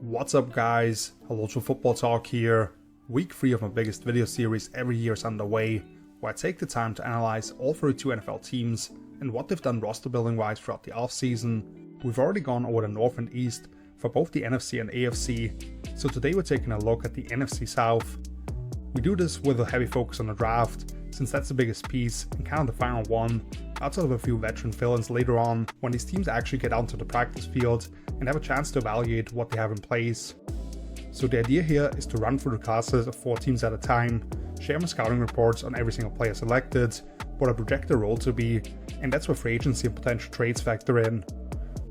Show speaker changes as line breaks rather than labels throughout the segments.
What's up guys, hello to Football Talk here. Week 3 of my biggest video series every year is underway, where I take the time to analyze all 32 NFL teams and what they've done roster building wise throughout the offseason. We've already gone over the North and East for both the NFC and AFC, so today we're taking a look at the NFC South. We do this with a heavy focus on the draft, since that's the biggest piece and kind of the final one, outside of a few veteran fill-ins later on when these teams actually get onto the practice field and have a chance to evaluate what they have in place. So the idea here is to run through the classes of 4 teams at a time, share my scouting reports on every single player selected, what I project their role to be, and that's where free agency and potential trades factor in.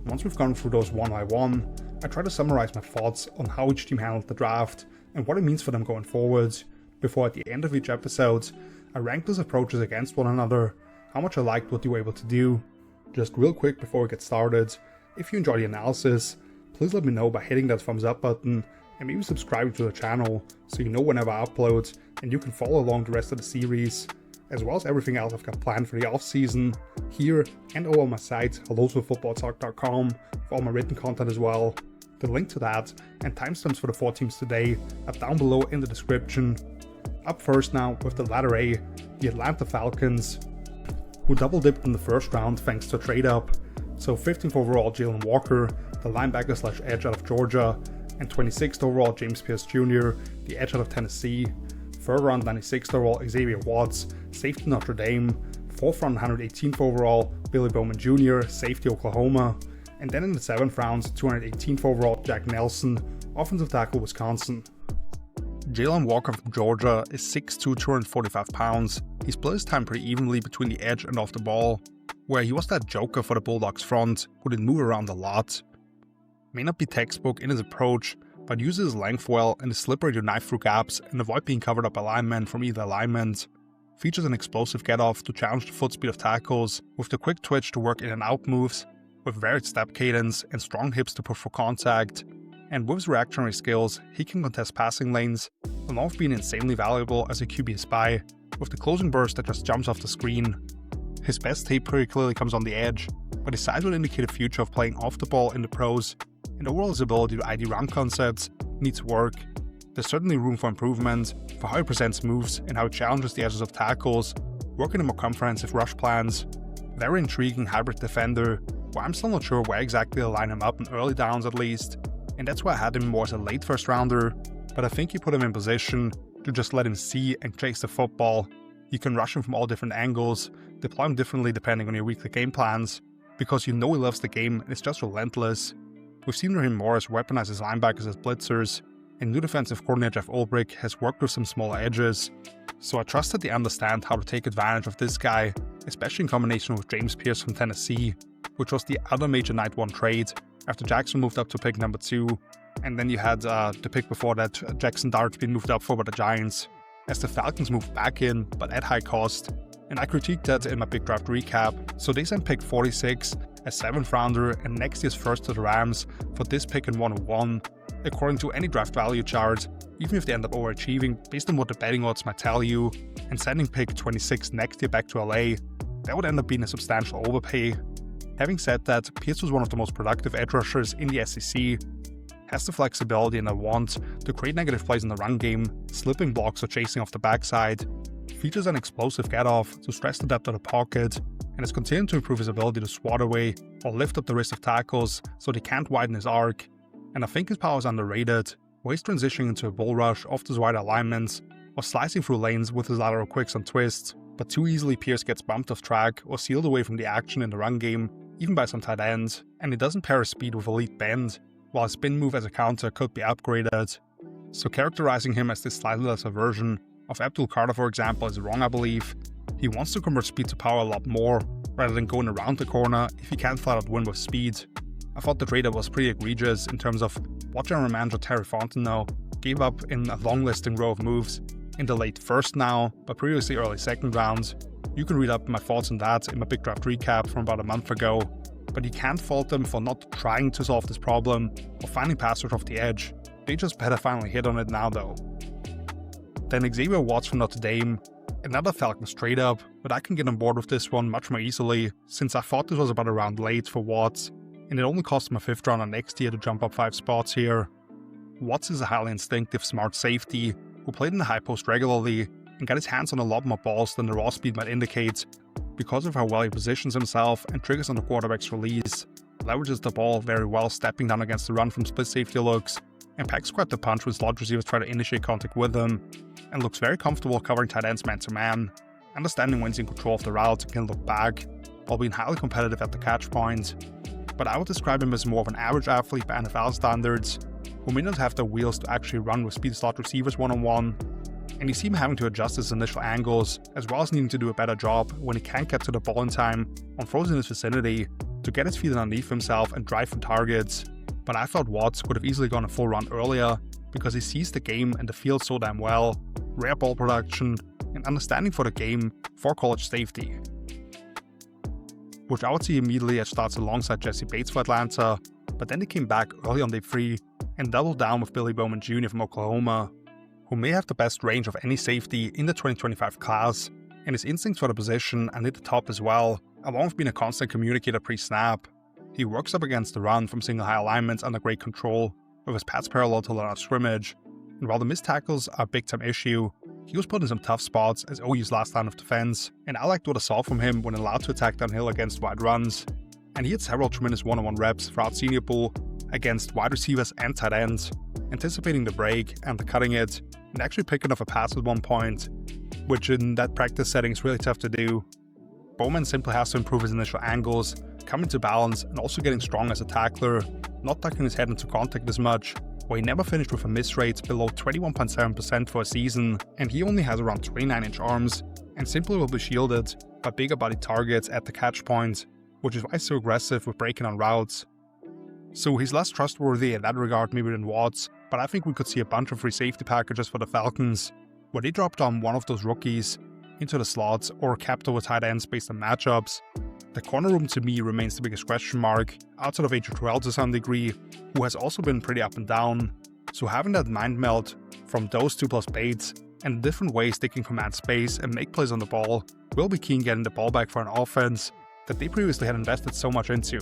Once we've gone through those one by one, I try to summarize my thoughts on how each team handled the draft and what it means for them going forward, before at the end of each episode, I rank those approaches against one another, how much I liked what they were able to do. Just real quick before we get started, if you enjoy the analysis, please let me know by hitting that thumbs up button and maybe subscribing to the channel so you know whenever I upload and you can follow along the rest of the series, as well as everything else I've got planned for the offseason here and over on my site, hellotofootballtalk.com, for all my written content as well. The link to that and timestamps for the 4 teams today are down below in the description. Up first now with the letter A, the Atlanta Falcons, who double dipped in the first round thanks to a trade up. So 15th overall Jalen Walker, the linebacker/edge out of Georgia, and 26th overall James Pierce Jr., the edge out of Tennessee. 3rd round 96th overall Xavier Watts, safety Notre Dame. 4th round 118th overall Billy Bowman Jr., safety Oklahoma. And then in the 7th round 218th overall Jack Nelson, offensive tackle Wisconsin. Jalen Walker from Georgia is 6'2", 245 pounds. He split his time pretty evenly between the edge and off the ball, where he was that joker for the Bulldogs front who did move around a lot. May not be textbook in his approach, but uses his length well and is slippery to knife through gaps and avoid being covered up by linemen from either alignment. Features an explosive get-off to challenge the foot speed of tackles, with the quick twitch to work in and out moves, with varied step cadence and strong hips to push for contact. And with his reactionary skills, he can contest passing lanes, along with being insanely valuable as a QB spy, with the closing burst that just jumps off the screen. His best tape pretty clearly comes on the edge, but his size will indicate a future of playing off the ball in the pros, and overall his ability to ID round concepts needs work. There's certainly room for improvement for how he presents moves and how he challenges the edges of tackles, working in more comprehensive rush plans. Very intriguing hybrid defender, where I'm still not sure where exactly to line him up in early downs at least, and that's why I had him more as a late first rounder, but I think you put him in position to just let him see and chase the football. You can rush him from all different angles, deploy him differently depending on your weekly game plans, because you know he loves the game and it's just relentless. We've seen him more as weaponize his linebackers as blitzers, and new defensive coordinator Jeff Ulbrich has worked with some smaller edges, so I trust that they understand how to take advantage of this guy, especially in combination with James Pierce from Tennessee, which was the other major night 1 trade after Jackson moved up to pick number 2, and then you had the pick before that, Jackson Dart, being moved up for by the Giants, as the Falcons moved back in, but at high cost, and I critiqued that in my big draft recap. So they sent pick 46, a 7th rounder and next year's first to the Rams for this pick in 101, according to any draft value chart, even if they end up overachieving based on what the betting odds might tell you, and sending pick 26 next year back to LA, that would end up being a substantial overpay. Having said that, Pierce was one of the most productive edge rushers in the SEC, has the flexibility and a want to create negative plays in the run game, slipping blocks or chasing off the backside, features an explosive get-off to stress the depth of the pocket, and has continued to improve his ability to swat away or lift up the wrist of tackles so they can't widen his arc. And I think his power is underrated, where he's transitioning into a bull rush off those wide alignments, or slicing through lanes with his lateral quicks and twists, but too easily Pierce gets bumped off track or sealed away from the action in the run game, even by some tight ends, and he doesn't pair his speed with elite bend, while his spin move as a counter could be upgraded. So characterizing him as this slightly lesser version of Abdul Carter, for example, is wrong, I believe. He wants to convert speed to power a lot more, rather than going around the corner if he can't flat out win with speed. I thought the trade was pretty egregious in terms of what general manager Terry Fontenot gave up in a long listing row of moves in the late first now, but previously early second rounds. You can read up my thoughts on that in my big draft recap from about a month ago, but you can't fault them for not trying to solve this problem or finding passers off the edge. They just better finally hit on it now though. Then Xavier Watts from Notre Dame, another Falcons trade up, but I can get on board with this one much more easily, since I thought this was about a round late for Watts, and it only cost my 5th rounder next year to jump up 5 spots here. Watts is a highly instinctive, smart safety who played in the high post regularly and got his hands on a lot more balls than the raw speed might indicate because of how well he positions himself and triggers on the quarterback's release, leverages the ball very well stepping down against the run from split safety looks, and packs quite the punch when slot receivers try to initiate contact with him, and looks very comfortable covering tight ends man-to-man, understanding when he's in control of the route and can look back, while being highly competitive at the catch point. But I would describe him as more of an average athlete by NFL standards, who may not have the wheels to actually run with speed slot receivers one-on-one, and you see him having to adjust his initial angles, as well as needing to do a better job when he can't get to the ball in time on throws in his vicinity to get his feet underneath himself and drive for targets. But I thought Watts could have easily gone a full run earlier because he sees the game and the field so damn well, rare ball production, and understanding for the game for college safety, which I would see immediately as starts alongside Jesse Bates for Atlanta, but then he came back early on day 3 and doubled down with Billy Bowman Jr. from Oklahoma, who may have the best range of any safety in the 2025 class, and his instincts for the position are near the top as well, along with being a constant communicator pre-snap. He works up against the run from single high alignments under great control, with his pads parallel to the line of scrimmage, and while the missed tackles are a big-time issue, he was put in some tough spots as OU's last line of defense, and I liked what I saw from him when allowed to attack downhill against wide runs. And he had several tremendous one-on-one reps throughout Senior Bowl against wide receivers and tight ends, anticipating the break and the cutting it, and actually picking off a pass at one point, which in that practice setting is really tough to do. Bowman simply has to improve his initial angles, coming to balance, and also getting strong as a tackler, not tucking his head into contact as much, where he never finished with a miss rate below 21.7% for a season, and he only has around 29-inch arms, and simply will be shielded by bigger body targets at the catch point, which is why he's so aggressive with breaking on routes. So he's less trustworthy in that regard maybe than Watts, but I think we could see a bunch of free safety packages for the Falcons, where they dropped on one of those rookies into the slots or capped over tight ends based on matchups. The corner room to me remains the biggest question mark, outside of AJ Terrell to some degree, who has also been pretty up and down. So having that mind meld from those two plus Bates and the different ways they can command space and make plays on the ball will be key in getting the ball back for an offense that they previously had invested so much into.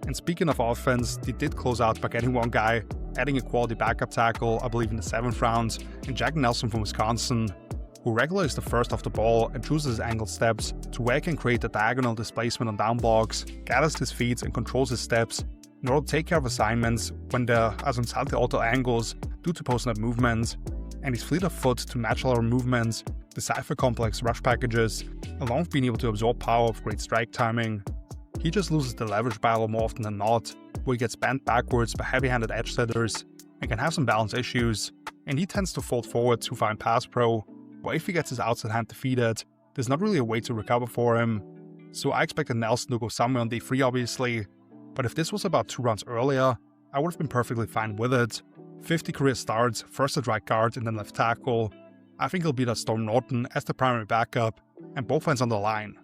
And speaking of offense, they did close out by getting one guy, adding a quality backup tackle, I believe in the 7th round, in Jack Nelson from Wisconsin, who regularly is the first off the ball and chooses his angled steps to where he can create a diagonal displacement on down blocks, gathers his feet and controls his steps in order to take care of assignments when there are some slightly altered angles due to post-snap movement, and his fleet of foot to match lateral movements, decipher complex rush packages, along with being able to absorb power with great strike timing. He just loses the leverage battle more often than not, where he gets bent backwards by heavy-handed edge setters and can have some balance issues, and he tends to fold forward to find pass pro, where if he gets his outside hand defeated, there's not really a way to recover for him. So I expected Nelson to go somewhere on day 3 obviously, but if this was about 2 rounds earlier, I would have been perfectly fine with it. 50 career starts, first at right guard and then left tackle. I think he'll beat out Storm Norton as the primary backup, and both ends on the line.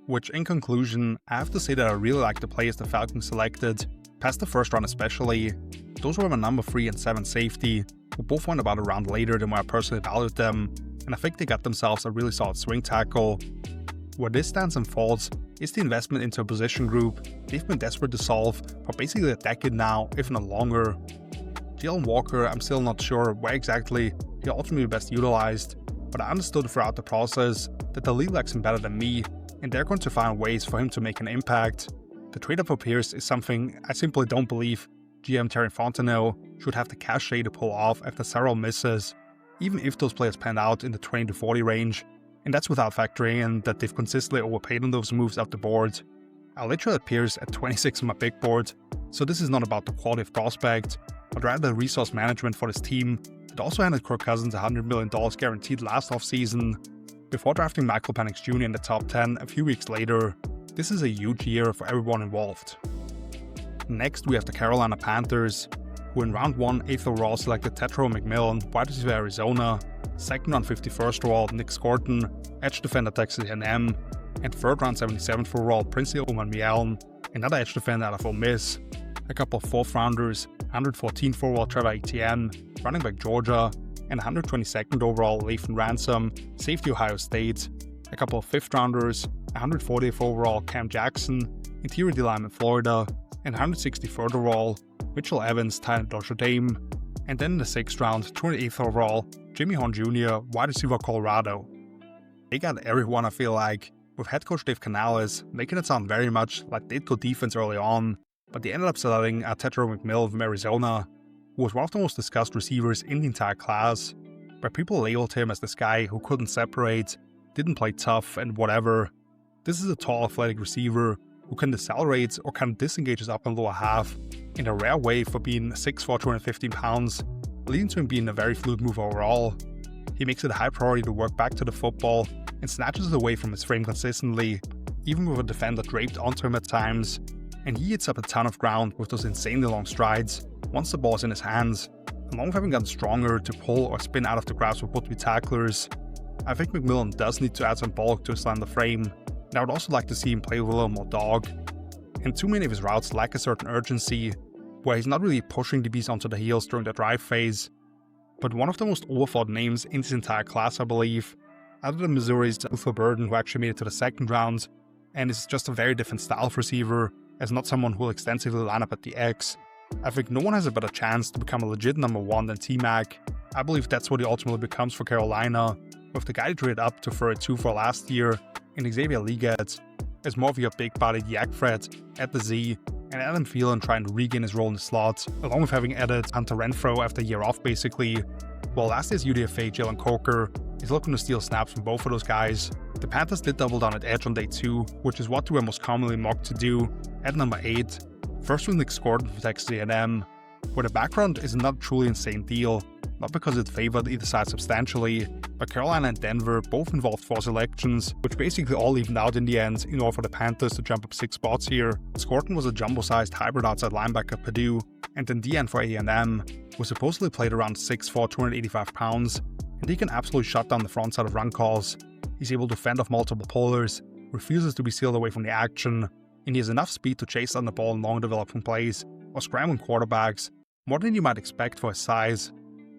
Which in conclusion, I have to say that I really like the players the Falcons selected, past the first round especially. Those were my number 3 and 7 safety, who both went about a round later than where I personally valued them, and I think they got themselves a really solid swing tackle. Where this stands and falls is the investment into a position group they've been desperate to solve for basically a decade now, if not longer. Jalen Walker, I'm still not sure where exactly he'll ultimately be best utilized, but I understood throughout the process that the league likes him better than me, and they're going to find ways for him to make an impact. The trade-up for Pierce is something I simply don't believe GM Terry Fontenot should have the cachet to pull off after several misses, even if those players pan out in the 20 to 40 range, and that's without factoring in that they've consistently overpaid on those moves up the board. I literally had Pierce at 26 on my big board, so this is not about the quality of prospect, but rather the resource management for this team that also handed Kirk Cousins $100 million guaranteed last offseason, before drafting Michael Penix Jr. in the top 10 a few weeks later. This is a huge year for everyone involved. Next, we have the Carolina Panthers, who in round 1, 8th overall selected Tetro McMillan, wide receiver Arizona, 2nd round 51st overall Nick Scorton, edge defender Texas A&M, and 3rd round 77th overall Princey Oman another edge defender out of Ole Miss, a couple of 4th rounders, 114th overall Trevor Etienne, running back Georgia, and 122nd overall Lathan Ransom, safety Ohio State, a couple of 5th rounders, 140th overall Cam Jackson, interior D-lineman Florida, and 163rd overall, Mitchell Evans, tight end Notre Dame, and then in the 6th round, 208th overall, Jimmy Horn Jr., wide receiver Colorado. They got everyone, I feel like, with head coach Dave Canales making it sound very much like they'd go defense early on, but they ended up selecting Tetro McMillan from Arizona, who was one of the most discussed receivers in the entire class, where people labeled him as this guy who couldn't separate, didn't play tough, and whatever. This is a tall, athletic receiver who can decelerate or kind of disengage his upper and lower half in a rare way for being 6'4", 215 pounds, leading to him being a very fluid mover overall. He makes it a high priority to work back to the football and snatches it away from his frame consistently, even with a defender draped onto him at times, and he eats up a ton of ground with those insanely long strides once the ball's in his hands. Along with having gotten stronger to pull or spin out of the grasp of would-be tacklers, I think McMillan does need to add some bulk to his slender frame, and I would also like to see him play with a little more dog. And too many of his routes lack a certain urgency, where he's not really pushing DBs onto the heels during the drive phase. But one of the most overthought names in this entire class, I believe, other than Missouri's Luther Burden, who actually made it to the 2nd round, and is just a very different style of receiver, as not someone who will extensively line up at the X. I think no one has a better chance to become a legit number 1 than T-Mac. I believe that's what he ultimately becomes for Carolina, with the guy they traded up to 32 for last year in Xavier Leggett, as more of your big-bodied yak threat at the Z, and Adam Thielen trying to regain his role in the slot, along with having added Hunter Renfrow after a year off basically, while last year's UDFA Jalen Coker is looking to steal snaps from both of those guys. The Panthers did double down at edge on day 2, which is what they were most commonly mocked to do, at number 8, first with Nick Gordon from Texas A&M, where the background is not a truly insane deal, not because it favored either side substantially, but Carolina and Denver both involved 4 selections, which basically all evened out in the end in order for the Panthers to jump up 6 spots here. Gordon was a jumbo-sized hybrid outside linebacker at Purdue, and then DN for A&M, who supposedly played around 6'4", 285 pounds, and he can absolutely shut down the front side of run calls. He's able to fend off multiple pullers, refuses to be sealed away from the action, and he has enough speed to chase down the ball in long developing plays or scrambling quarterbacks, more than you might expect for his size.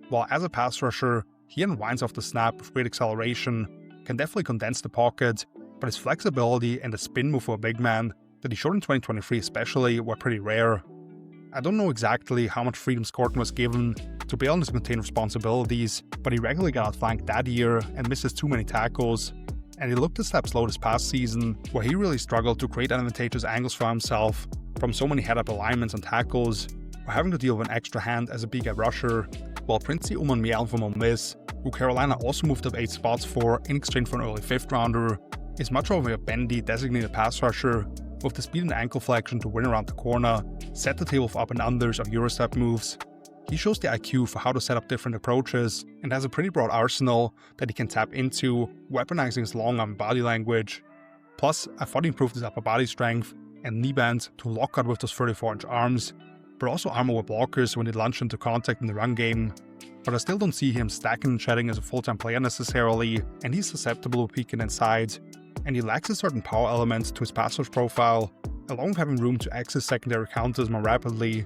While as a pass rusher, he unwinds off the snap with great acceleration, can definitely condense the pocket, but his flexibility and the spin move for a big man that he showed in 2023 especially were pretty rare. I don't know exactly how much freedom Gordon was given to bail on his contained responsibilities, but he regularly got outflanked that year and misses too many tackles, and he looked a step slow this past season, where he really struggled to create advantageous angles for himself from so many head-up alignments and tackles, or having to deal with an extra hand as a big gap rusher, while Princey Uman Miel from Ole Miss, who Carolina also moved up 8 spots for in exchange for an early 5th rounder, is much more of a bendy designated pass rusher, with the speed and ankle flexion to win around the corner, set the table for up and unders or Eurostep moves. He shows the IQ for how to set up different approaches, and has a pretty broad arsenal that he can tap into, weaponizing his long arm body language. Plus, I thought he improved his upper body strength and knee bend to lock out with those 34-inch arms, but also armor with blockers when they launch into contact in the run game. But I still don't see him stacking and shedding as a full-time player necessarily, and he's susceptible to peeking inside, and he lacks a certain power element to his pass rush profile, along with having room to access secondary counters more rapidly.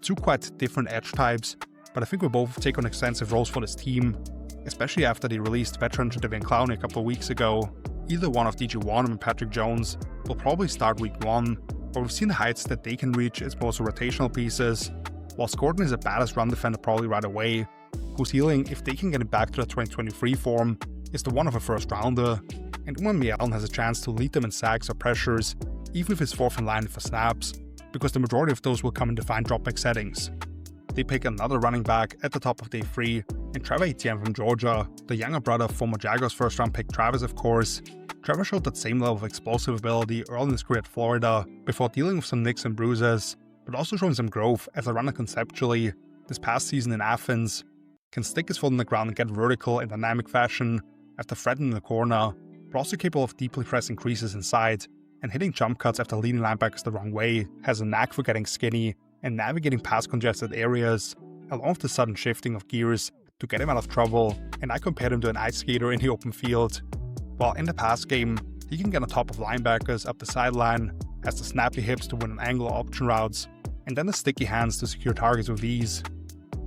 2 quite different edge types, but I think we both take on extensive roles for this team, especially after they released veteran Jadeveon Clowney a couple of weeks ago. Either one of DJ Wonnum and Patrick Jones will probably start week 1, but we've seen the heights that they can reach as both rotational pieces, while Gordon is a badass run defender probably right away, whose ceiling, if they can get it back to the 2023 form, is the one of a first rounder, and Uman Miel has a chance to lead them in sacks or pressures, even if he's 4th in line for snaps, because the majority of those will come in defined dropback settings. They pick another running back at the top of day 3, and Trevor Etienne from Georgia, the younger brother of former Jaguars first round pick Travis of course. Trevor showed that same level of explosive ability early in his career at Florida, before dealing with some nicks and bruises, but also showing some growth as a runner conceptually. This past season in Athens, can stick his foot on the ground and get vertical in dynamic fashion after threatening the corner, but also capable of deeply pressing creases inside and hitting jump cuts after leading linebackers the wrong way, has a knack for getting skinny and navigating past congested areas, along with the sudden shifting of gears to get him out of trouble, and I compared him to an ice skater in the open field. While in the pass game, he can get on top of linebackers up the sideline, has the snappy hips to win an angle or option routes, and then the sticky hands to secure targets with ease.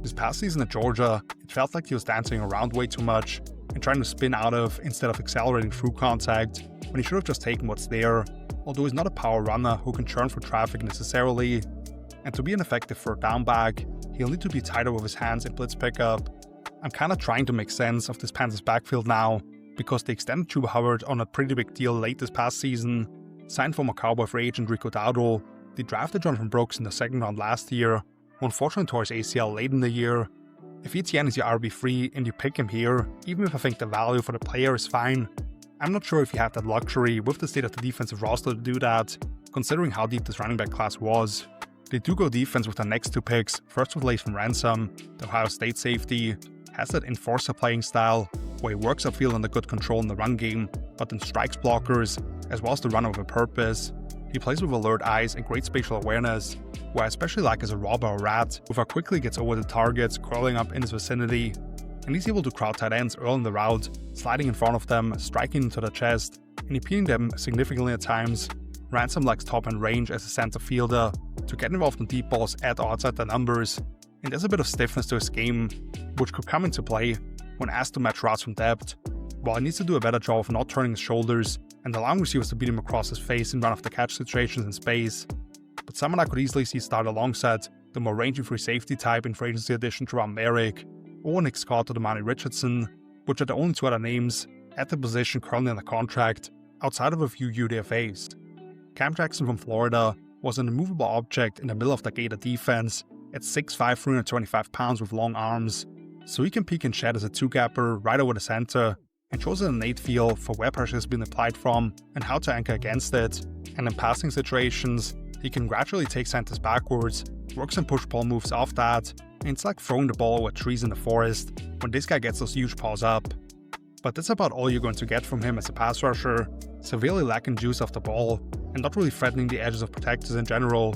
This past season at Georgia, it felt like he was dancing around way too much and trying to spin out of instead of accelerating through contact, when he should have just taken what's there, although he's not a power runner who can churn through traffic necessarily. And to be an effective third down back, he'll need to be tighter with his hands in blitz pickup. I'm kinda trying to make sense of this Panthers backfield now, because they extended Chuba Hubbard on a pretty big deal late this past season, signed former Cowboy free agent Rico Dowdle, they drafted Jonathan Brooks in the second round last year, who unfortunately tore his ACL late in the year. If Etienne is your RB3 and you pick him here, even if I think the value for the player is fine, I'm not sure if you have that luxury with the state of the defensive roster to do that, considering how deep this running back class was. They do go defense with their next two picks, first with Lathan Ransom, the Ohio State safety, has that enforcer playing style, where he works upfield under good control in the run game, but then strikes blockers, as well as the runner with a purpose. He plays with alert eyes and great spatial awareness, where I especially like as a robber or rat, with how quickly he gets over the targets curling up in his vicinity, and he's able to crowd tight ends early in the route, sliding in front of them, striking into the chest, and impeding them significantly at times. Ransom lacks top-end range as a center fielder to get involved in deep balls at or outside the numbers, and there's a bit of stiffness to his game, which could come into play when asked to match routes from depth, while he needs to do a better job of not turning his shoulders and allowing receivers to beat him across his face in run-off-the-catch situations in space. But someone I could easily see start alongside the more rangy free safety type in free agency addition to Merrick, or Nick Scott or Damani Richardson, which are the only two other names at the position currently under contract, outside of a few UDFAs. Cam Jackson from Florida was an immovable object in the middle of the Gator defense at 6'5", 325 pounds with long arms, so he can peek and shed as a two-gapper right over the center, and shows an innate feel for where pressure has been applied from and how to anchor against it. And in passing situations, he can gradually take centers backwards, works some push-pull moves off that, and it's like throwing the ball over trees in the forest when this guy gets those huge paws up. But that's about all you're going to get from him as a pass rusher, severely lacking juice off the ball, and not really threatening the edges of protectors in general,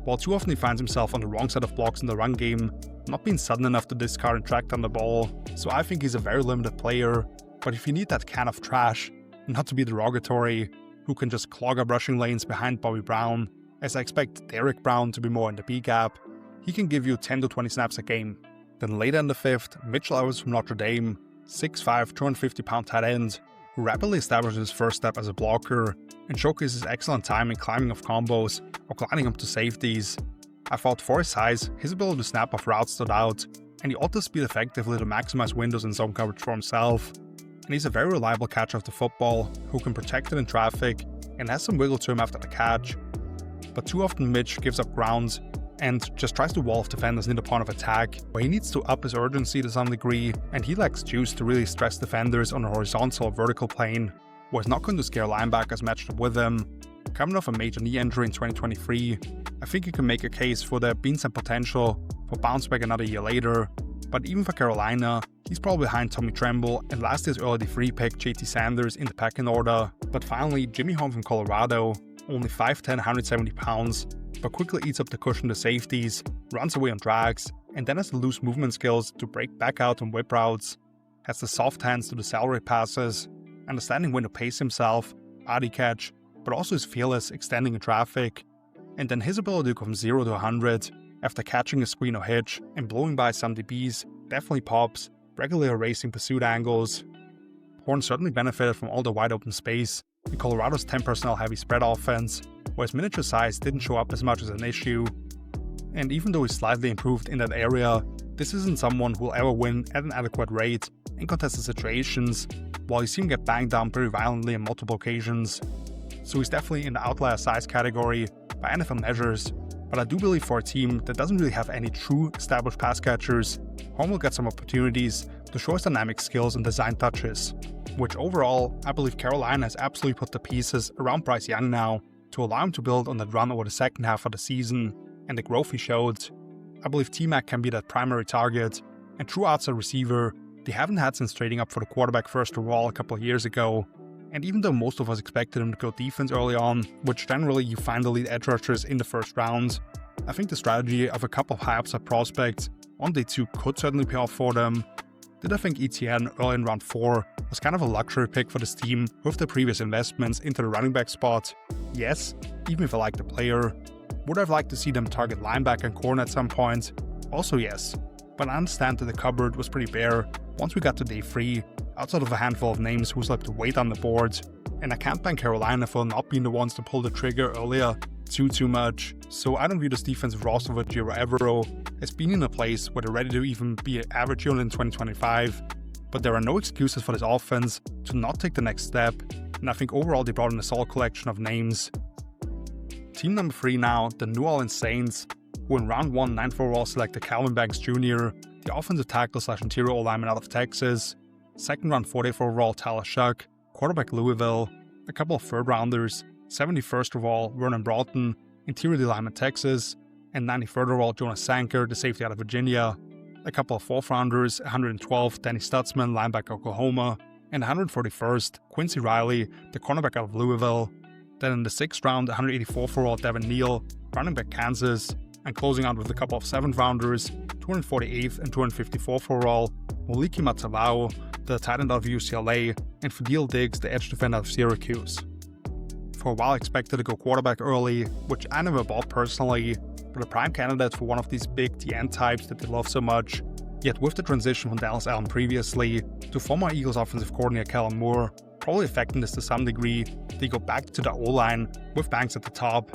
while too often he finds himself on the wrong side of blocks in the run game, not being sudden enough to discard and track down the ball, so I think he's a very limited player. But if you need that can of trash, not to be derogatory, who can just clog up rushing lanes behind Bobby Brown, as I expect Derek Brown to be more in the B gap, he can give you 10 to 20 snaps a game. Then later in the fifth, Mitchell Evans from Notre Dame, 6'5", 250-pound tight end, who rapidly establishes his first step as a blocker and showcases excellent time in climbing off combos or gliding up to safeties. I thought for his size, his ability to snap off routes stood out, and he ought to speed effectively to maximize windows and zone coverage for himself. And he's a very reliable catcher of the football, who can protect it in traffic and has some wiggle to him after the catch. But too often Mitch gives up ground and just tries to wall off defenders near the point of attack, where he needs to up his urgency to some degree, and he lacks juice to really stress defenders on a horizontal or vertical plane, where he's not going to scare linebackers matched up with him. Coming off a major knee injury in 2023, I think you can make a case for there being some potential for bounce back another year later, but even for Carolina, he's probably behind Tommy Tremble and last year's early D3 pick JT Sanders in the pecking order. But finally, Jimmy Horn from Colorado, only 5'10", 170 pounds, but quickly eats up the cushion to safeties, runs away on drags, and then has the loose movement skills to break back out on whip routes, has the soft hands to the salary passes, understanding when to pace himself, body catch, but also is fearless extending in traffic, and then his ability to go from 0 to 100 after catching a screen or hitch and blowing by some DBs definitely pops, regularly erasing pursuit angles. Horn certainly benefited from all the wide open space in Colorado's 10 personnel heavy spread offense, where his miniature size didn't show up as much as an issue. And even though he's slightly improved in that area, this isn't someone who will ever win at an adequate rate in contested situations, while you see him get banged down pretty violently on multiple occasions. So he's definitely in the outlier size category by NFL measures, but I do believe for a team that doesn't really have any true established pass catchers, Horn will get some opportunities to show his dynamic skills and design touches, which overall, I believe Carolina has absolutely put the pieces around Bryce Young now to allow him to build on that run over the second half of the season and the growth he showed. I believe T-Mac can be that primary target, and true outside receiver they haven't had since trading up for the quarterback first overall a couple of years ago. And even though most of us expected him to go defense early on, which generally you find the lead edge rushers in the first round, I think the strategy of a couple of high upside prospects on day 2 could certainly pay off for them. Did I think Etienne early in round 4 was kind of a luxury pick for this team with the previous investments into the running back spot? Yes, even if I like the player. Would I have liked to see them target linebacker and corner at some point? Also yes, but I understand that the cupboard was pretty bare once we got to day 3, outside of a handful of names who slipped way down the board. And I can't blame Carolina for not being the ones to pull the trigger earlier too much. So I don't view this defensive roster with Giro Evero as being in a place where they're ready to even be an average unit in 2025. But there are no excuses for this offense to not take the next step, and I think overall they brought in a solid collection of names. Team number 3 now, the New Orleans Saints, who in round 1 9th overall selected Calvin Banks Jr., the offensive tackle / interior O-lineman out of Texas, 2nd round 40th overall Tyler Shuck, quarterback Louisville, a couple of 3rd rounders, 71st overall Vernon Broughton, interior D-lineman Texas, and 93rd overall Jonas Sanker, the safety out of Virginia, a couple of 4th rounders, 112th Danny Stutzman, linebacker Oklahoma, and 141st Quincy Riley, the cornerback out of Louisville. Then in the 6th round, 184th overall Devin Neal, running back Kansas, and closing out with a couple of 7th rounders, 248th and 254th overall, Moliki Matavao, the tight end out of UCLA, and Fadil Diggs, the edge defender out of Syracuse. For a while I expected to go quarterback early, which I never bought personally, but a prime candidate for one of these big DN types that they love so much. Yet with the transition from Dallas Allen previously to former Eagles offensive coordinator Kellen Moore probably affecting this to some degree, they go back to the O-line with Banks at the top.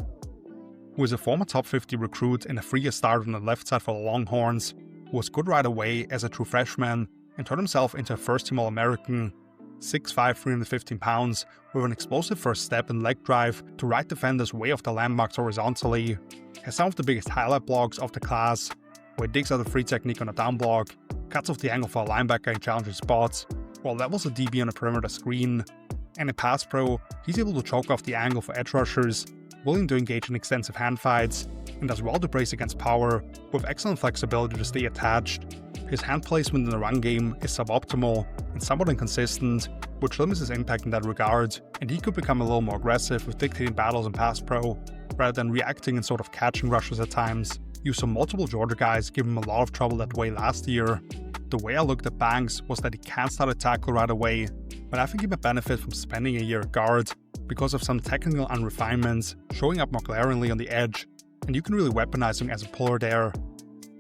Who is a former top 50 recruit and a 3-year starter on the left side for the Longhorns, who was good right away as a true freshman and turned himself into a first-team All-American, 6'5", 315 pounds, with an explosive first step and leg drive to right defenders way off the landmarks horizontally, has some of the biggest highlight blocks of the class, where he digs out a free technique on a down block, cuts off the angle for a linebacker in challenging spots, while levels a DB on a perimeter screen, and in pass pro, he's able to choke off the angle for edge rushers, willing to engage in extensive hand fights, and does well to brace against power, with excellent flexibility to stay attached. His hand placement in the run game is suboptimal and somewhat inconsistent, which limits his impact in that regard, and he could become a little more aggressive with dictating battles in pass pro, rather than reacting and sort of catching rushes at times. You saw multiple Georgia guys give him a lot of trouble that way last year. The way I looked at Banks was that he can't start a tackle right away, but I think he might benefit from spending a year at guard because of some technical unrefinements showing up more glaringly on the edge, and you can really weaponize him as a puller there.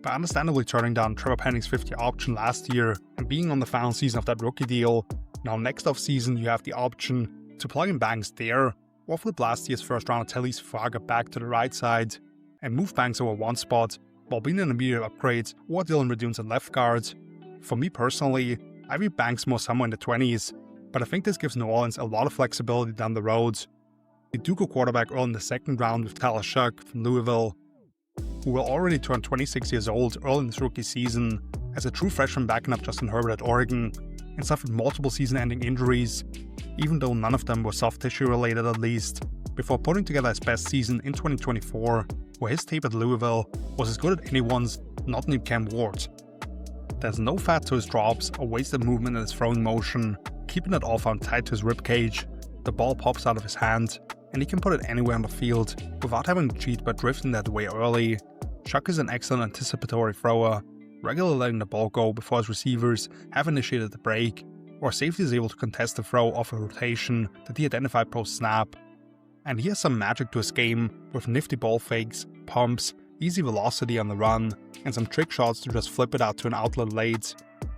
By understandably turning down Trevor Penning's 50 option last year and being on the final season of that rookie deal, now next offseason you have the option to plug in Banks there, or flip last year's first rounder Talise Fraga back to the right side, and move Banks over one spot while being an immediate upgrade, or Dylan Redunes at left guard. For me personally, I view Banks more somewhere in the 20s, but I think this gives New Orleans a lot of flexibility down the road. They do go quarterback early in the 2nd round with Tyler Shuck from Louisville, who will already turn 26 years old early in his rookie season as a true freshman backing up Justin Herbert at Oregon, and suffered multiple season-ending injuries, even though none of them were soft tissue related at least, before putting together his best season in 2024, where his tape at Louisville was as good as anyone's not named Cam Ward. There's no fat to his drops or wasted movement in his throwing motion, keeping it all found tight to his ribcage. The ball pops out of his hand, and he can put it anywhere on the field without having to cheat by drifting that way early. Shuck is an excellent anticipatory thrower, regularly letting the ball go before his receivers have initiated the break, or safety is able to contest the throw off a rotation that he identified post-snap. And he has some magic to his game with nifty ball fakes, pumps, easy velocity on the run, and some trick shots to just flip it out to an outlet late.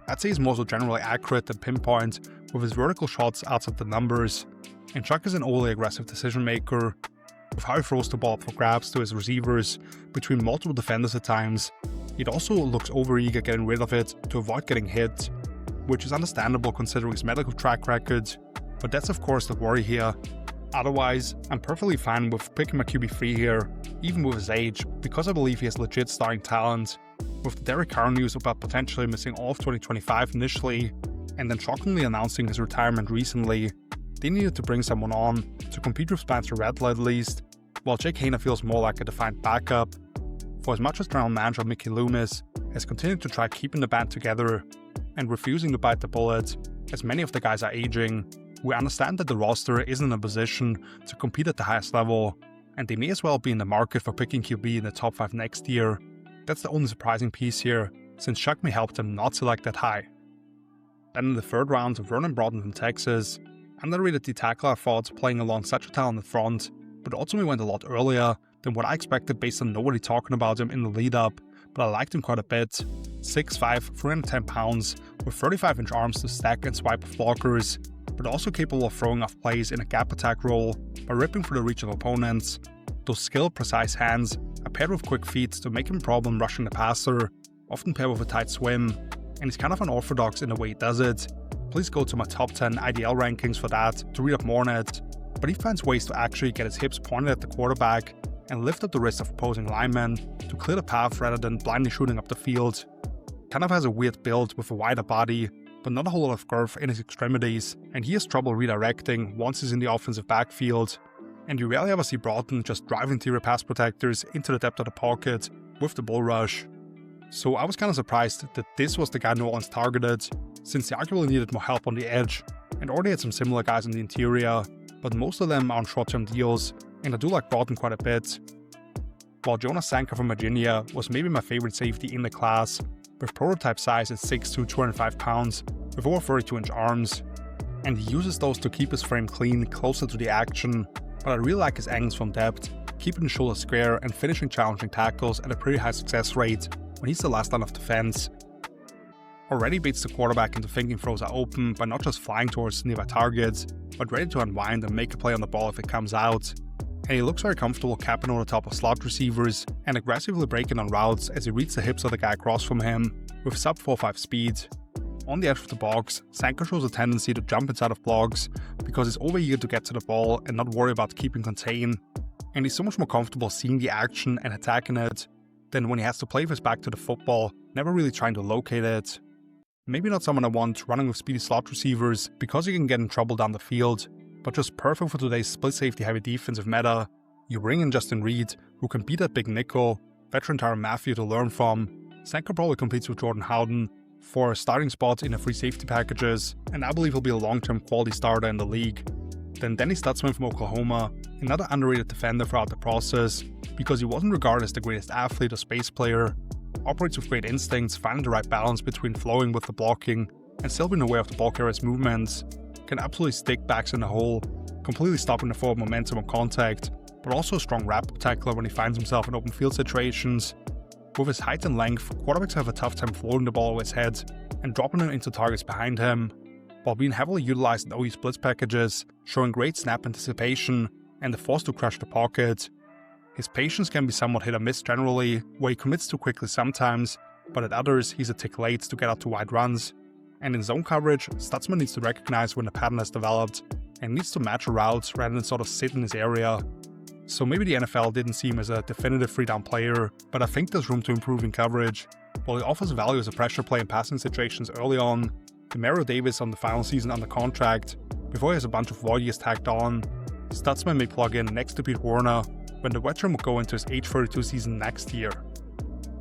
I'd say he's more so generally accurate than pinpoint with his vertical shots outside the numbers, and Chuck is an overly aggressive decision maker, with how he throws the ball for grabs to his receivers between multiple defenders at times. It also looks overeager getting rid of it to avoid getting hit, which is understandable considering his medical track record, but that's of course the worry here. Otherwise, I'm perfectly fine with picking my QB3 here, even with his age, because I believe he has legit starting talent. With the Derek Carr news about potentially missing all of 2025 initially, and then shockingly announcing his retirement recently, they needed to bring someone on to compete with Spencer Rattler at least, while Jake Haener feels more like a defined backup. For as much as general manager Mickey Loomis has continued to try keeping the band together and refusing to bite the bullet, as many of the guys are aging, we understand that the roster isn't in a position to compete at the highest level, and they may as well be in the market for picking QB in the top 5 next year. That's the only surprising piece here, since Chuck may help them not select that high. Then in the 3rd round, Vernon Broughton from Texas, underrated D tackle I thought playing along such a talented front, but ultimately went a lot earlier than what I expected based on nobody talking about him in the lead up, but I liked him quite a bit. 6'5", 310 pounds, with 35-inch arms to stack and swipe with blockers, but also capable of throwing off plays in a gap attack role by ripping through the reach of opponents. Those skilled, precise hands are paired with quick feet to make him a problem rushing the passer, often paired with a tight swim, and he's kind of unorthodox in the way he does it. Please go to my top 10 IDL rankings for that to read up more on it, but he finds ways to actually get his hips pointed at the quarterback and lift up the wrists of opposing linemen to clear the path rather than blindly shooting up the field. Kind of has a weird build with a wider body, but not a whole lot of girth in his extremities, and he has trouble redirecting once he's in the offensive backfield. And you rarely ever see Broughton just drive interior pass protectors into the depth of the pocket with the bull rush. So I was kind of surprised that this was the guy New Orleans targeted, since they arguably needed more help on the edge, and already had some similar guys in the interior, but most of them are on short-term deals, and I do like Broughton quite a bit. While Jonas Sanka from Virginia was maybe my favorite safety in the class, with prototype size at 6'2", 205 pounds, with over 32-inch arms, and he uses those to keep his frame clean, closer to the action, but I really like his angles from depth, keeping the shoulder square and finishing challenging tackles at a pretty high success rate when he's the last line of defense. Already beats the quarterback into thinking throws are open by not just flying towards nearby targets, but ready to unwind and make a play on the ball if it comes out. And he looks very comfortable capping over the top of slot receivers and aggressively breaking on routes as he reads the hips of the guy across from him with sub 4.5 speed. On the edge of the box, Sanka shows a tendency to jump inside of blocks because he's over-eager to get to the ball and not worry about keeping contain, and he's so much more comfortable seeing the action and attacking it than when he has to play with his back to the football, never really trying to locate it. Maybe not someone I want running with speedy slot receivers because he can get in trouble down the field, but just perfect for today's split safety heavy defensive meta. You bring in Justin Reed, who can beat that big nickel, veteran Tyrann Mathieu to learn from. Sanka probably competes with Jordan Howden for a starting spot in the free safety packages, and I believe he'll be a long-term quality starter in the league. Then Denny Stutzman from Oklahoma, another underrated defender throughout the process, because he wasn't regarded as the greatest athlete or space player, operates with great instincts, finding the right balance between flowing with the blocking and still being aware of the ball carrier's movements, can absolutely stick backs in the hole, completely stopping the forward momentum on contact, but also a strong wrap-up tackler when he finds himself in open field situations. With his height and length, quarterbacks have a tough time floating the ball over his head and dropping it into targets behind him, while being heavily utilized in OU splits packages, showing great snap anticipation and the force to crush the pocket. His patience can be somewhat hit or miss generally, where he commits too quickly sometimes, but at others he's a tick late to get out to wide runs. And in zone coverage, Stutzman needs to recognize when the pattern has developed and needs to match a route rather than sort of sit in his area. So maybe the NFL didn't see him as a definitive 3-down player, but I think there's room to improve in coverage. While he offers value as a pressure play in passing situations early on, Demario Davis on the final season under contract, before he has a bunch of raw years tagged on, Stutzman may plug in next to Pete Werner when the veteran will go into his age 32 season next year.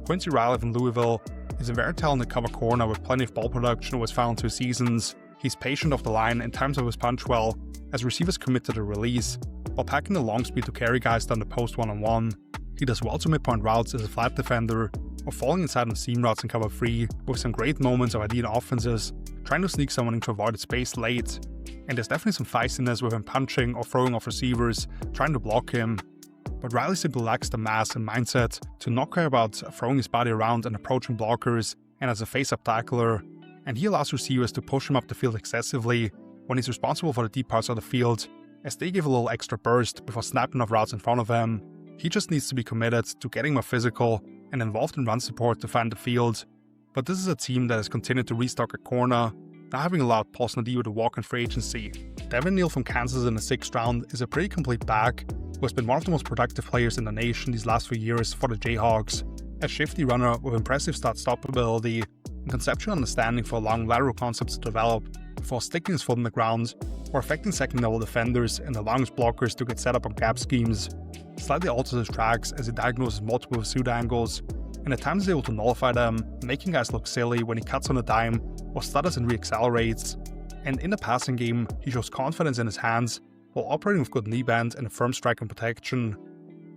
Quincy Riley from Louisville is a very talented cover corner with plenty of ball production over his final 2 seasons. He's patient off the line and times up his punch well as receivers commit to the release, while packing the long speed to carry guys down the post one-on-one. He does well to midpoint routes as a flat defender, or falling inside on seam routes in cover 3, with some great moments of ideal offenses, trying to sneak someone into avoided space late. And there's definitely some feistiness with him punching or throwing off receivers, trying to block him. But Riley simply lacks the mass and mindset to not care about throwing his body around and approaching blockers, and as a face-up tackler, and he allows receivers to push him up the field excessively when he's responsible for the deep parts of the field, as they give a little extra burst before snapping off routes in front of him. He just needs to be committed to getting more physical and involved in run support to find the field. But this is a team that has continued to restock at corner, now having allowed Paul Snadillo to walk in free agency. Devin Neal from Kansas in the 6th round is a pretty complete back, who has been one of the most productive players in the nation these last few years for the Jayhawks. A shifty runner with impressive start-stop ability and conceptual understanding for allowing lateral concepts to develop before sticking his foot in the ground, or affecting second-level defenders and allowing his blockers to get set up on gap schemes. Slightly alters his tracks as he diagnoses multiple pursuit angles, and at times is able to nullify them, making guys look silly when he cuts on a dime or stutters and re-accelerates. And in the passing game, he shows confidence in his hands while operating with good knee bend and a firm strike and protection.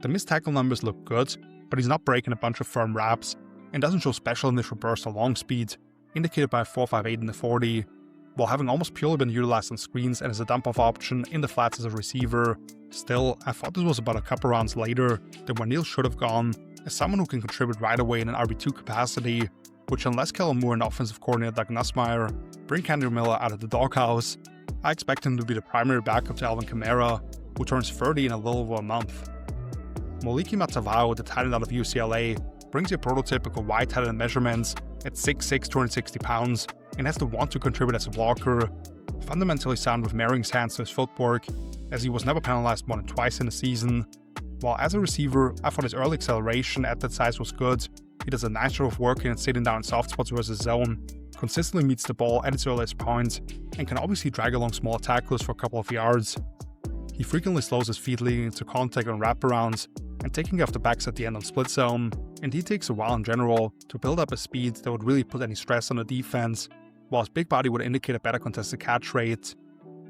The missed tackle numbers look good, but he's not breaking a bunch of firm wraps, and doesn't show special initial burst or long speed, indicated by a 4.58 in the 40, while having almost purely been utilized on screens and as a dump-off option in the flats as a receiver. Still, I thought this was about a couple rounds later than where Neal should have gone, as someone who can contribute right away in an RB2 capacity, which unless Kellen Moore and offensive coordinator Doug Nussmeier bring Kendrick Miller out of the doghouse, I expect him to be the primary backup to Alvin Kamara, who turns 30 in a little over a month. Moliki Matavao, the tight end out of UCLA, brings you prototypical wide tight end measurements at 6'6", 260 pounds, and has the want to contribute as a blocker, fundamentally sound with marrying his hands to his footwork, as he was never penalized more than twice in a season. While as a receiver, I thought his early acceleration at that size was good. He does a nice job of working and sitting down in soft spots versus zone, consistently meets the ball at its earliest point, and can obviously drag along smaller tacklers for a couple of yards. He frequently slows his feet leading into contact on wraparounds and taking off the backs at the end on split zone, and he takes a while in general to build up a speed that would really put any stress on the defense, while his big body would indicate a better contested catch rate.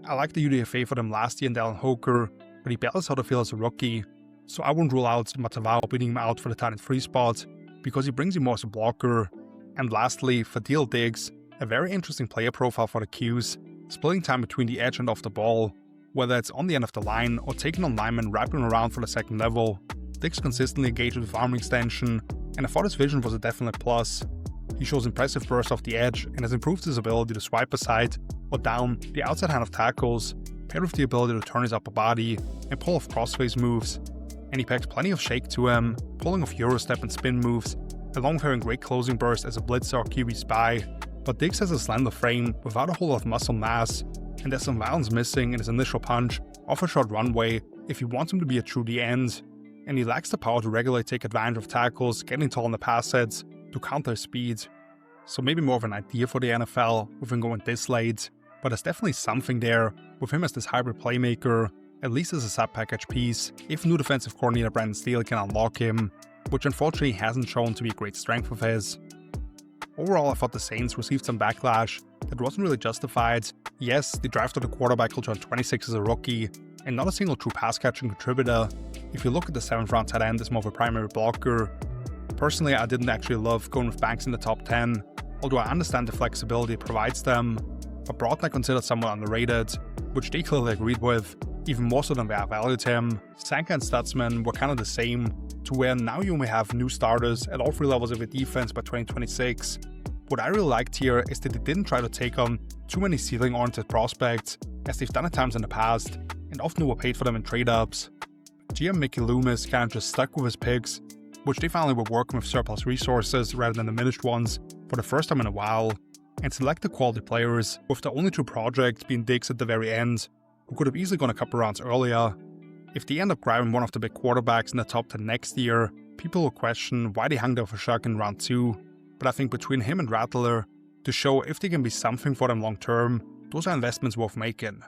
I liked the UDFA for them last year in Dallin Hoker, but he battles how to feel as a rookie, so I wouldn't rule out Matavao beating him out for the tight end free spot, because he brings you more as a blocker. And lastly, Fadil Diggs, a very interesting player profile for the Qs, splitting time between the edge and off the ball, whether it's on the end of the line or taking on linemen wrapping around for the second level. Diggs consistently engaged with arm extension, and I thought his vision was a definite plus. He shows impressive bursts off the edge and has improved his ability to swipe aside or down the outside hand of tackles, paired with the ability to turn his upper body and pull off crossface moves. And he packs plenty of shake to him, pulling off Eurostep and spin moves, along with having great closing bursts as a blitzer or QB spy. But Diggs has a slender frame without a whole lot of muscle mass, and there's some violence missing in his initial punch off a short runway if you want him to be a true D end. And he lacks the power to regularly take advantage of tackles, getting tall in the pass sets, to counter his speed. So maybe more of an idea for the NFL with him going this late, but there's definitely something there with him as this hybrid playmaker, at least as a sub-package piece, if new defensive coordinator Brandon Steele can unlock him, which unfortunately hasn't shown to be a great strength of his. Overall, I thought the Saints received some backlash that wasn't really justified. Yes, they drafted a quarterback who turned 26 as a rookie, and not a single true pass-catching contributor. If you look at the 7th round tight end as more of a primary blocker. Personally, I didn't actually love going with Banks in the top 10, although I understand the flexibility it provides them, but Broughton I considered somewhat underrated, which they clearly agreed with, even more so than they valued him. Sanka and Stutzman were kind of the same, to where now you may have new starters at all three levels of your defense by 2026. What I really liked here is that they didn't try to take on too many ceiling-oriented prospects, as they've done at times in the past, and often overpaid for them in trade-ups. GM Mickey Loomis kind of just stuck with his picks, which they finally were working with surplus resources rather than diminished ones for the first time in a while, and selected quality players, with the only true project being Diggs at the very end, who could have easily gone a couple rounds earlier. If they end up grabbing one of the big quarterbacks in the top 10 next year, people will question why they hung there for Shark in round 2, but I think between him and Rattler, to show if they can be something for them long term, those are investments worth making.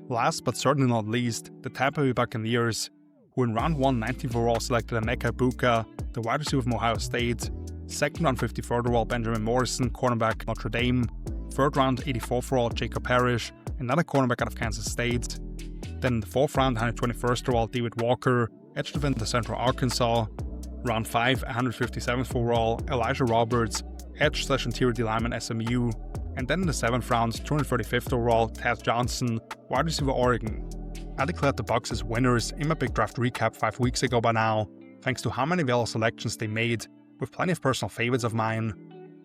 Last but certainly not least, the Tampa Bay Buccaneers, who in round 1 19th overall selected Emeka Egbuka, the wide receiver from Ohio State, 2nd round 53rd overall Benjamin Morrison, cornerback Notre Dame, 3rd round 84th overall Jacob Parrish, another cornerback out of Kansas State, then in the 4th round 121st overall David Walker, edge defender Central Arkansas, round 5 157th overall Elijah Roberts, edge/interior D lineman SMU, and then in the 7th round 235th overall Taz Johnson, wide receiver Oregon. I declared the Bucs as winners in my big draft recap 5 weeks ago by now, thanks to how many valid selections they made, with plenty of personal favorites of mine.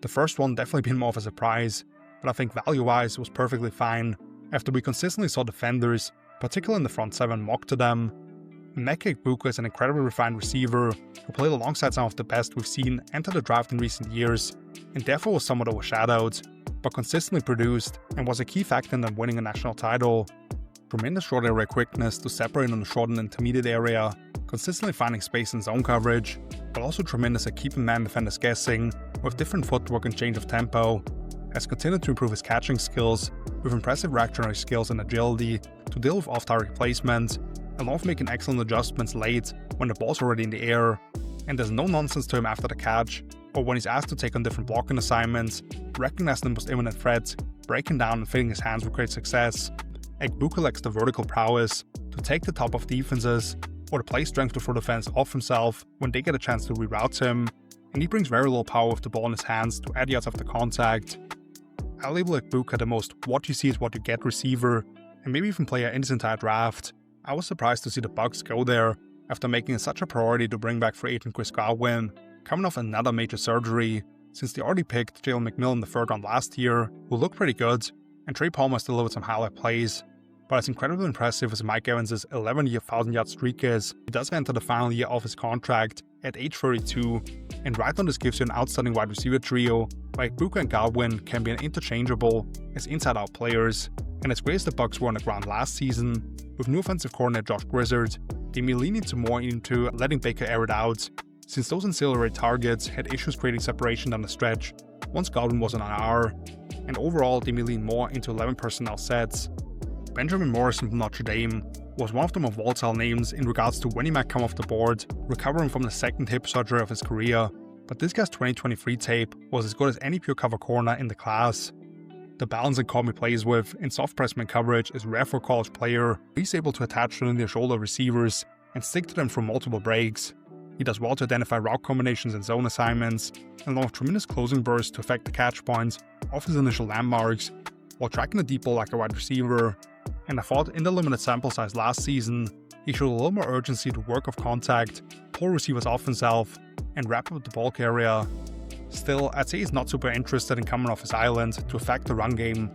The first one definitely been more of a surprise, but I think value-wise was perfectly fine, after we consistently saw defenders, particularly in the front 7, mock to them. Emeka Egbuka is an incredibly refined receiver who played alongside some of the best we've seen enter the draft in recent years, and therefore was somewhat overshadowed, but consistently produced and was a key factor in them winning a national title. Tremendous short area quickness to separate on the short and intermediate area, consistently finding space in zone coverage, but also tremendous at keeping man defenders guessing with different footwork and change of tempo, has continued to improve his catching skills with impressive reactionary skills and agility to deal with off-target placement, along with making excellent adjustments late when the ball's already in the air, and there's no nonsense to him after the catch, or when he's asked to take on different blocking assignments, recognizing the most imminent threat, breaking down and filling his hands with great success. Egbuka lacks the vertical prowess to take the top of defenses, or the play strength to throw defense off himself when they get a chance to reroute him, and he brings very little power with the ball in his hands to add yards after contact. I label Egbuka the most what you see is what you get receiver, and maybe even player in this entire draft. I was surprised to see the Bucs go there after making it such a priority to bring back free agent Chris Godwin, coming off another major surgery, since they already picked Jalen McMillan in the 3rd round last year, who looked pretty good, and Trey Palmer's delivered some highlight plays. But as incredibly impressive as Mike Evans' 11-year 1,000-yard streak is, he does enter the final year of his contract at age 32, and right now this gives you an outstanding wide receiver trio, where Booker and Godwin can be interchangeable as inside-out players, and as great as the Bucs were on the ground last season, with new offensive coordinator Josh Grizzard, they may lean more into letting Baker air it out, since those ancillary targets had issues creating separation down the stretch once Godwin was on IR, and overall they may lean more into 11 personnel sets. Benjamin Morrison from Notre Dame was one of the more volatile names in regards to when he might come off the board, recovering from the 2nd hip surgery of his career, but this guy's 2023 tape was as good as any pure cover corner in the class. The balance and calm he plays with in soft pressman coverage is rare for a college player. He's able to attach to their shoulder receivers and stick to them through multiple breaks. He does well to identify route combinations and zone assignments, and along with tremendous closing bursts to affect the catch points off his initial landmarks, while tracking the deep ball like a wide receiver. And I thought in the limited sample size last season, he showed a little more urgency to work off contact, pull receivers off himself, and wrap up the bulk area. Still, I'd say he's not super interested in coming off his island to affect the run game,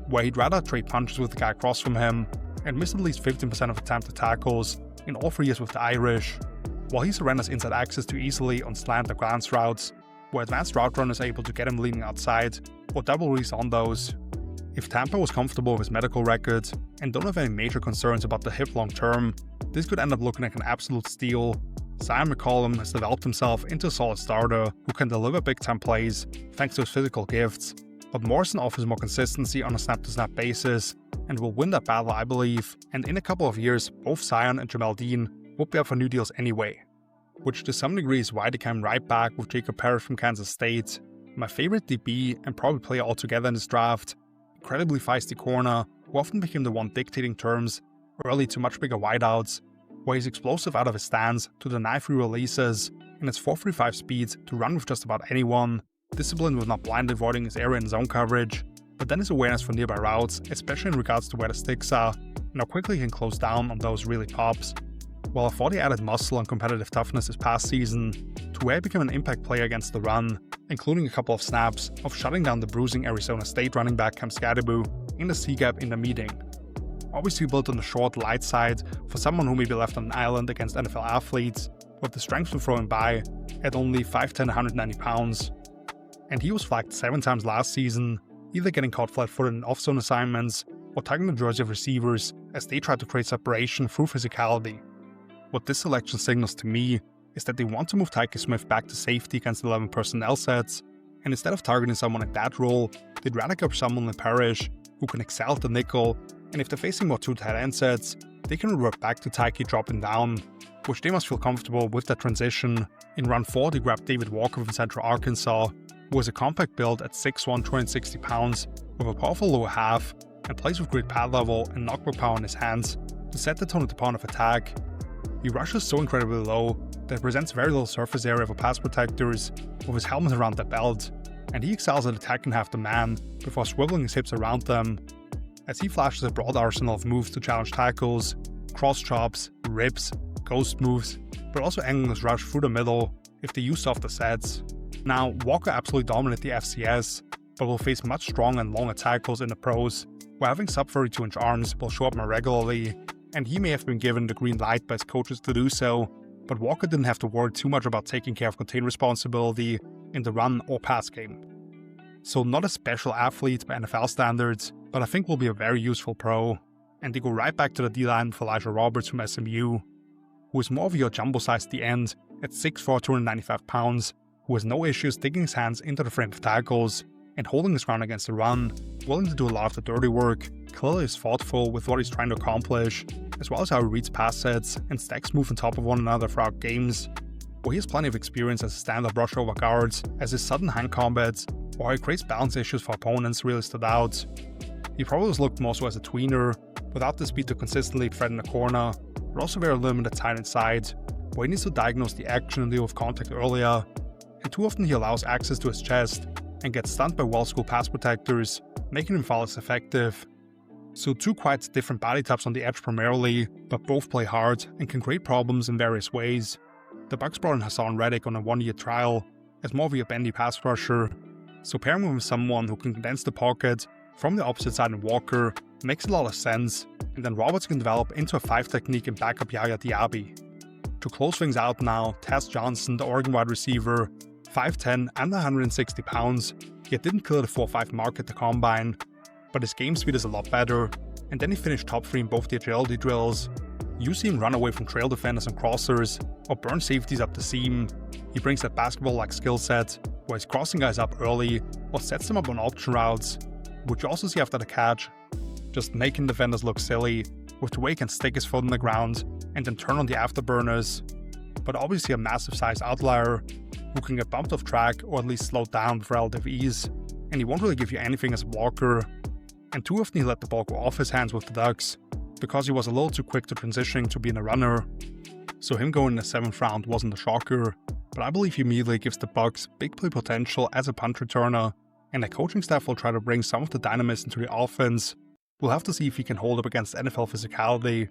where he'd rather trade punches with the guy across from him, and miss at least 15% of attempted tackles in all 3 years with the Irish, while he surrenders inside access too easily on slant or glance routes, where advanced route runners are able to get him leaning outside, or double release on those. If Tampa was comfortable with his medical record, and don't have any major concerns about the hip long term, this could end up looking like an absolute steal. Zion McCollum has developed himself into a solid starter who can deliver big-time plays thanks to his physical gifts, but Morrison offers more consistency on a snap-to-snap basis and will win that battle, I believe, and in a couple of years, both Zion and Jamel Dean would be up for new deals anyway, which to some degree is why they came right back with Jacob Parrish from Kansas State, my favorite DB and probably player altogether in this draft, incredibly feisty corner who often became the one dictating terms early to much bigger wideouts, where he's explosive out of his stance to deny free releases, and his 4.35 speed to run with just about anyone, disciplined with not blindly avoiding his area and zone coverage, but then his awareness for nearby routes, especially in regards to where the sticks are, and how quickly he can close down on those really pops. While I thought he added muscle and competitive toughness this past season, to where he became an impact player against the run, including a couple of snaps of shutting down the bruising Arizona State running back Cam Skadaboo in the C-gap in the meeting. Obviously built on the short, light side for someone who may be left on an island against NFL athletes, with the strength to throw him by at only 5'10", 190 pounds. And he was flagged 7 times last season, either getting caught flat-footed in off-zone assignments or tugging the jersey of receivers as they tried to create separation through physicality. What this selection signals to me is that they want to move Tyke Smith back to safety against 11 personnel sets, and instead of targeting someone in that role, they'd rather go someone like Parrish who can excel at the nickel, and if they're facing more 2 tight end sets, they can revert back to Tyke dropping down, which they must feel comfortable with that transition. In round 4 they grabbed David Walker from Central Arkansas, who is a compact build at 6'1", 260 pounds, with a powerful lower half, and plays with great pad level and knockback power in his hands to set the tone at the point of attack. He rushes so incredibly low that it presents very little surface area for pass protectors with his helmet around the belt, and he excels at attacking half the man before swiveling his hips around them, as he flashes a broad arsenal of moves to challenge tackles, cross chops, rips, ghost moves, but also angling his rush through the middle if they use softer sets. Now, Walker absolutely dominated the FCS, but will face much stronger and longer tackles in the pros, where having sub 32-inch arms will show up more regularly, and he may have been given the green light by his coaches to do so, but Walker didn't have to worry too much about taking care of contain responsibility in the run or pass game. So not a special athlete by NFL standards, but I think will be a very useful pro, and they go right back to the D-line with Elijah Roberts from SMU, who is more of your jumbo-sized D-end at 6'4", 295 pounds, who has no issues digging his hands into the frame of tackles and holding his ground against the run, willing to do a lot of the dirty work, clearly is thoughtful with what he's trying to accomplish, as well as how he reads pass sets and stacks moves on top of one another throughout games, where he has plenty of experience as a stand-up rush over guards, as his sudden hand combats, while he creates balance issues for opponents, really stood out. He probably was looked more so as a tweener, without the speed to consistently threaten the corner, but also very limited tight inside, where he needs to diagnose the action and deal with contact earlier, and too often he allows access to his chest and gets stunned by well-schooled pass protectors, making him far less effective. So 2 quite different body types on the edge primarily, but both play hard and can create problems in various ways. The Bucs brought in Hassan Reddick on a 1-year trial, as more of a bendy pass rusher, so pairing him with someone who can condense the pocket from the opposite side in Walker makes a lot of sense, and then Roberts can develop into a 5 technique and back up Yaya Diaby. To close things out now, Taz Johnson, the Oregon wide receiver, 5'10 and 160 pounds, yet didn't clear the 4.5 mark at the combine, but his game speed is a lot better, and then he finished top 3 in both the agility drills. You see him run away from trail defenders and crossers, or burn safeties up the seam. He brings that basketball-like skill set, where he's crossing guys up early, or sets them up on option routes, which you also see after the catch, just making defenders look silly, with the way he can stick his foot on the ground, and then turn on the afterburners. But obviously a massive size outlier, who can get bumped off track or at least slowed down with relative ease, and he won't really give you anything as a blocker. And too often he let the ball go off his hands with the Ducks, because he was a little too quick to transitioning to being a runner. So him going in the 7th round wasn't a shocker, but I believe he immediately gives the Bucs big play potential as a punt returner, and the coaching staff will try to bring some of the dynamism into the offense. We'll have to see if he can hold up against NFL physicality.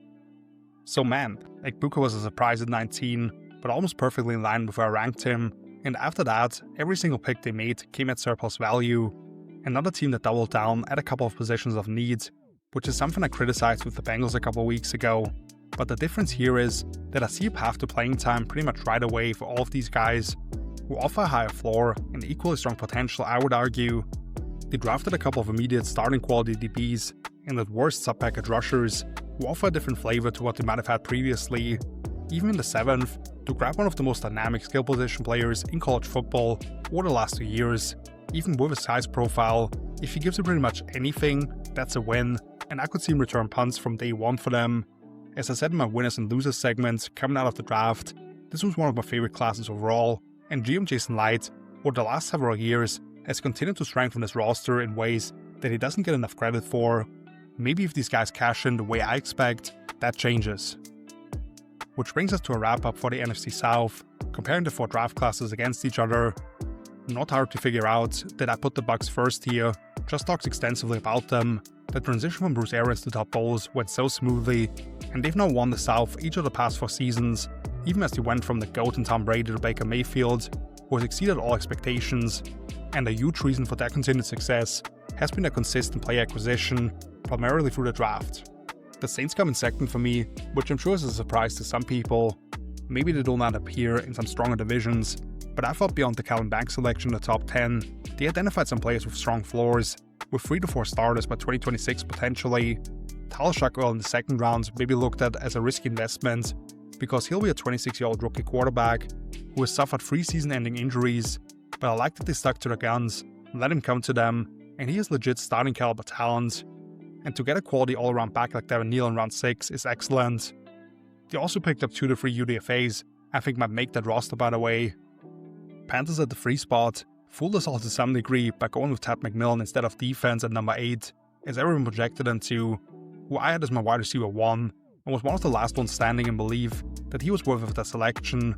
So man, Egbuka was a surprise at 19, but almost perfectly in line with where I ranked him, and after that, every single pick they made came at surplus value. Another team that doubled down at a couple of positions of need, which is something I criticized with the Bengals a couple of weeks ago. But the difference here is that I see a path to playing time pretty much right away for all of these guys, who offer a higher floor and equally strong potential, I would argue. They drafted a couple of immediate starting quality DBs, and at worst sub-package rushers, who offer a different flavor to what they might have had previously. Even in the 7th, to grab one of the most dynamic skill position players in college football over the last 2 years, even with his size profile, if he gives you pretty much anything, that's a win, and I could see him return punts from day 1 for them. As I said in my winners and losers segment coming out of the draft, this was one of my favorite classes overall, and GM Jason Light, over the last several years, has continued to strengthen his roster in ways that he doesn't get enough credit for. Maybe if these guys cash in the way I expect, that changes. Which brings us to a wrap-up for the NFC South, comparing the 4 draft classes against each other. Not hard to figure out that I put the Bucs first here, just talked extensively about them. The transition from Bruce Arians to Todd Bowles went so smoothly, and they've now won the South each of the past 4 seasons, even as they went from the GOAT and Tom Brady to Baker Mayfield, who has exceeded all expectations. And a huge reason for their continued success has been a consistent player acquisition, primarily through the draft. The Saints come in second for me, which I'm sure is a surprise to some people. Maybe they do not appear in some stronger divisions, but I thought beyond the Calvin Banks selection in the top 10, they identified some players with strong floors, with 3 to 4 starters by 2026 potentially. Tyler Shackwell in the 2nd round may be looked at as a risky investment, because he'll be a 26-year-old rookie quarterback who has suffered 3 season-ending injuries, but I like that they stuck to their guns, let him come to them, and he is legit starting caliber talent. And to get a quality all-around back like Devin Neal in round 6 is excellent. They also picked up 2 to 3 UDFAs, I think might make that roster by the way. Panthers at the 3 spot fooled us all to some degree by going with Ted McMillan instead of defense at number 8, as everyone projected him to, who I had as my wide receiver 1, and was one of the last ones standing in belief that he was worthy of the selection.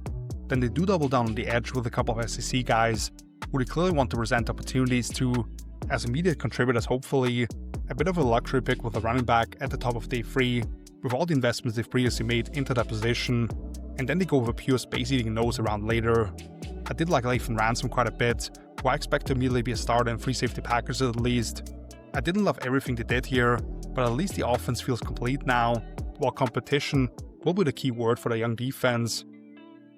Then they do double down on the edge with a couple of SEC guys, who they clearly want to present opportunities to, as immediate contributors hopefully, a bit of a luxury pick with a running back at the top of day 3, with all the investments they've previously made into that position, and then they go with a pure space-eating nose around later. I did like Lathan Ransom quite a bit, who I expect to immediately be a starter in free safety Packers at least. I didn't love everything they did here, but at least the offense feels complete now, while competition will be the key word for the young defense.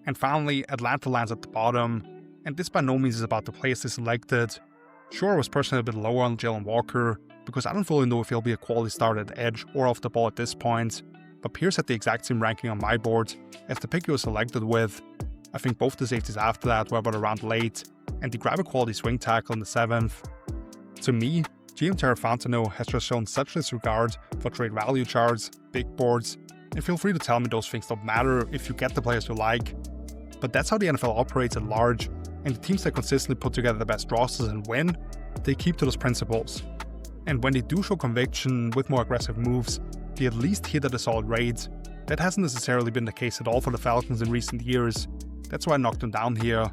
And finally, Atlanta lands at the bottom, and this by no means is about the players they selected. Sure, I was personally a bit lower on Jalen Walker, because I don't fully know if he'll be a quality starter at edge or off the ball at this point, but Pierce had the exact same ranking on my board as the pick he was selected with. I think both the safeties after that were about around late, and they grab a quality swing tackle in the 7th. To me, GM Terrafantino has just shown such disregard for trade value charts, big boards, and feel free to tell me those things don't matter if you get the players you like. But that's how the NFL operates at large, and the teams that consistently put together the best rosters and win, they keep to those principles. And when they do show conviction with more aggressive moves, they at least hit at a solid rate. That hasn't necessarily been the case at all for the Falcons in recent years. That's why I knocked them down here.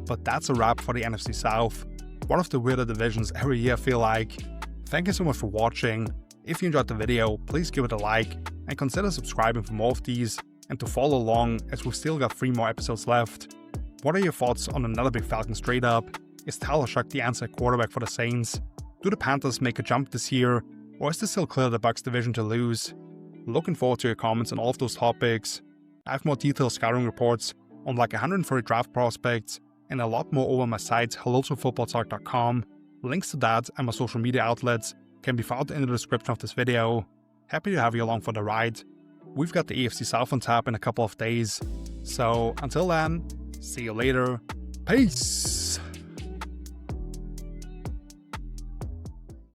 But that's a wrap for the NFC South. One of the weirder divisions every year I feel like. Thank you so much for watching. If you enjoyed the video, please give it a like and consider subscribing for more of these and to follow along as we've still got 3 more episodes left. What are your thoughts on another big Falcons trade up? Is Tyler Shuck the answer at quarterback for the Saints? Do the Panthers make a jump this year, or is this still clear the Bucs division to lose? Looking forward to your comments on all of those topics. I have more detailed scouting reports on like 130 draft prospects and a lot more over my site hellotofootballtalk.com. Links to that and my social media outlets can be found in the description of this video. Happy to have you along for the ride. We've got the AFC South on tap in a couple of days. So until then, see you later. Peace!